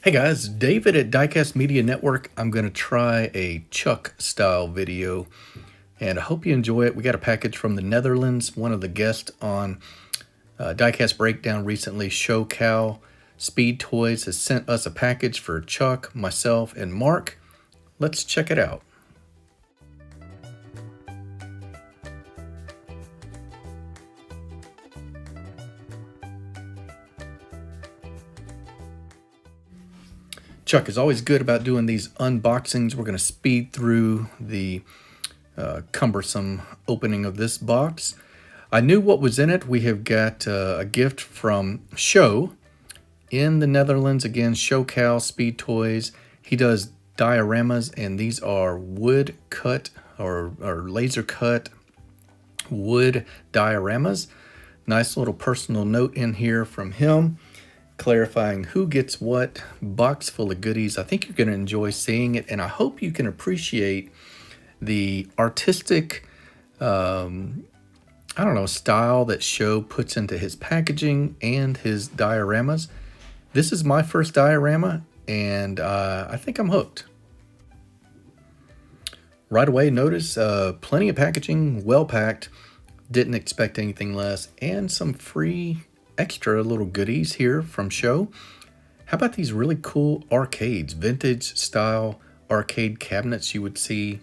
Hey guys, David at Diecast Media Network. I'm going to try a Chuck style video and I hope you enjoy it. We got a package from the Netherlands. One of the guests on Diecast Breakdown recently, Show Cow Speed Toys, has sent us a package for Chuck, myself, and Mark. Let's check it out. Chuck is always good about doing these unboxings. We're going to speed through the cumbersome opening of this box. I knew what was in it. We have got a gift from Show in the Netherlands. Again, Show Cow Speed Toys. He does dioramas, and these are wood cut or laser cut wood dioramas. Nice little personal note in here from him, clarifying who gets what. Box full of goodies. I think you're going to enjoy seeing it, and I hope you can appreciate the artistic style that Show puts into his packaging and his dioramas. This is my first diorama, and I think I'm hooked. Right away, notice plenty of packaging, well packed. Didn't expect anything less, and some free extra little goodies here from Show. How about these really cool arcades, vintage style arcade cabinets you would see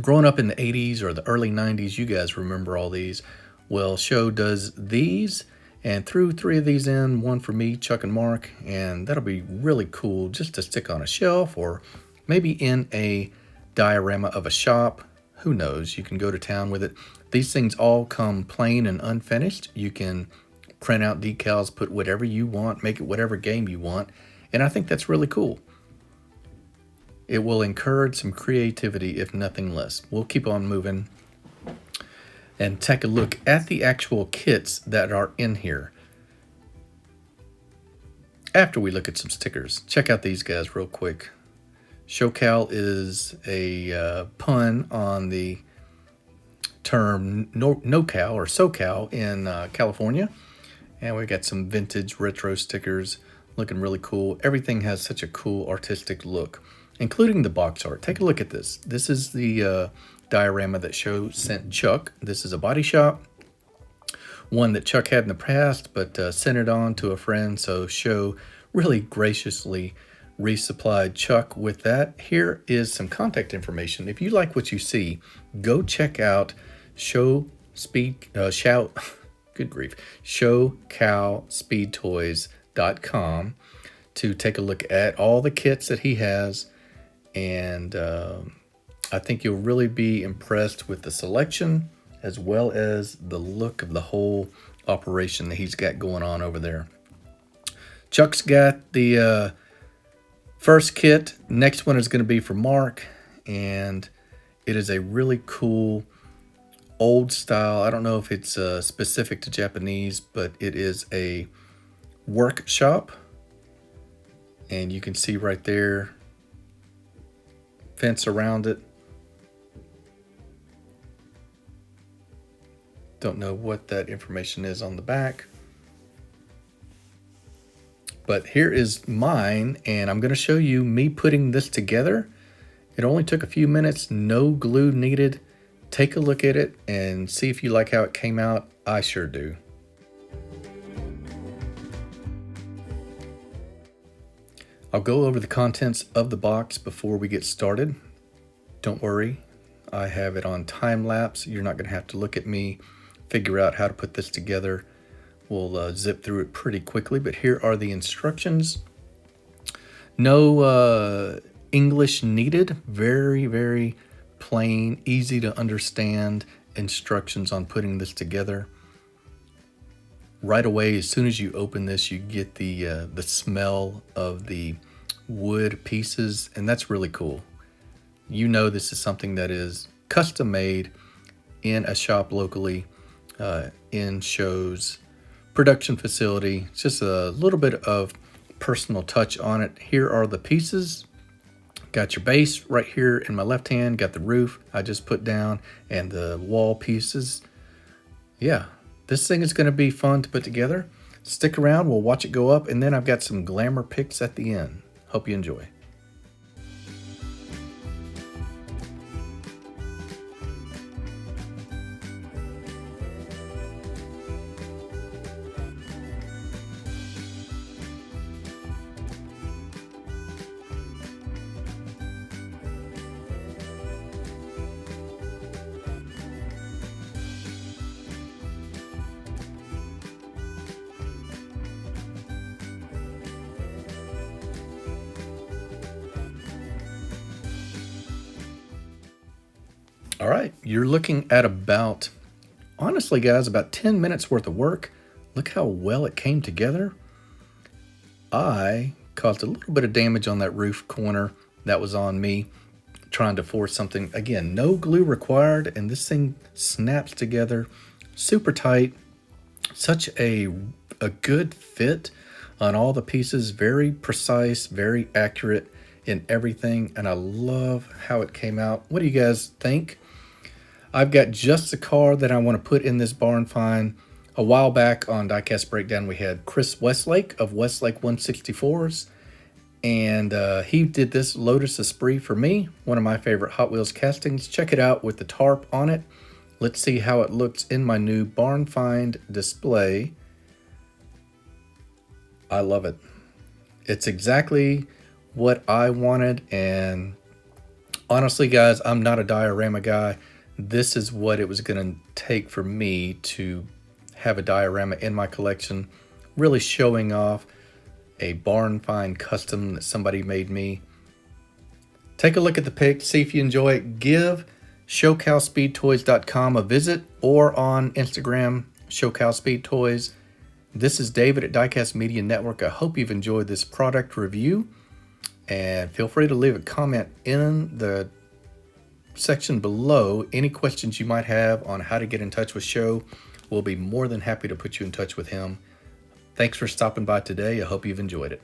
growing up in the 80s or the early 90s? You guys remember all these. Well, Show does these, and threw 3 of these in, one for me, Chuck, and Mark, and that'll be really cool just to stick on a shelf or maybe in a diorama of a shop. Who knows? You can go to town with it. These things all come plain and unfinished. You can print out decals, put whatever you want, make it whatever game you want, and I think that's really cool. It will encourage some creativity, if nothing less. We'll keep on moving and take a look at the actual kits that are in here. After we look at some stickers, check out these guys real quick. SoCal is a pun on the term NoCal or SoCal in California. And we got some vintage retro stickers looking really cool. Everything has such a cool artistic look, including the box art. Take a look at this. This is the diorama that Show sent Chuck. This is a body shop, one that Chuck had in the past, but sent it on to a friend. So Show really graciously resupplied Chuck with that. Here is some contact information. If you like what you see, go check out showcowspeedtoys.com to take a look at all the kits that he has. And I think you'll really be impressed with the selection as well as the look of the whole operation that he's got going on over there. Chuck's got the first kit. Next one is going to be for Mark, and it is a really cool old style. I don't know if it's specific to Japanese, but it is a workshop, and you can see right there, fence around it. Don't know what that information is on the back. But here is mine, and I'm going to show you me putting this together. It only took a few minutes, no glue needed. Take a look at it and see if you like how it came out. I sure do. I'll go over the contents of the box before we get started. Don't worry, I have it on time lapse. You're not going to have to look at me figure out how to put this together. We'll zip through it pretty quickly, but here are the instructions. No English needed. Very, very plain, easy to understand instructions on putting this together. Right away, as soon as you open this, you get the smell of the wood pieces, and that's really cool. You know this is something that is custom made in a shop locally, in Show's production facility. It's just a little bit of personal touch on it. Here are the pieces. Got your base right here in my left hand, got the roof I just put down, and the wall pieces. Yeah, this thing is going to be fun to put together. Stick around, we'll watch it go up, and then I've got some glamour pics at the end. Hope you enjoy. All right, you're looking at about, honestly, guys, about 10 minutes worth of work. Look how well it came together. I caused a little bit of damage on that roof corner. That was on me trying to force something. Again, no glue required, and this thing snaps together super tight. Such a good fit on all the pieces. Very precise, very accurate in everything, and I love how it came out. What do you guys think? I've got just the car that I want to put in this barn find. A while back on Diecast Breakdown, we had Chris Westlake of Westlake 164s, and he did this Lotus Esprit for me, one of my favorite Hot Wheels castings. Check it out with the tarp on it. Let's see how it looks in my new barn find display. I love it. It's exactly what I wanted, and honestly, guys, I'm not a diorama guy. This is what it was going to take for me to have a diorama in my collection, really showing off a barn find custom that somebody made me. Take a look at the pic, see if you enjoy it. Give ShowCalSpeedToys.com a visit, or on Instagram, ShowCalSpeedToys. This is David at Diecast Media Network. I hope you've enjoyed this product review, and feel free to leave a comment in the section below. Any questions you might have on how to get in touch with Show, we'll be more than happy to put you in touch with him. Thanks for stopping by today. I hope you've enjoyed it.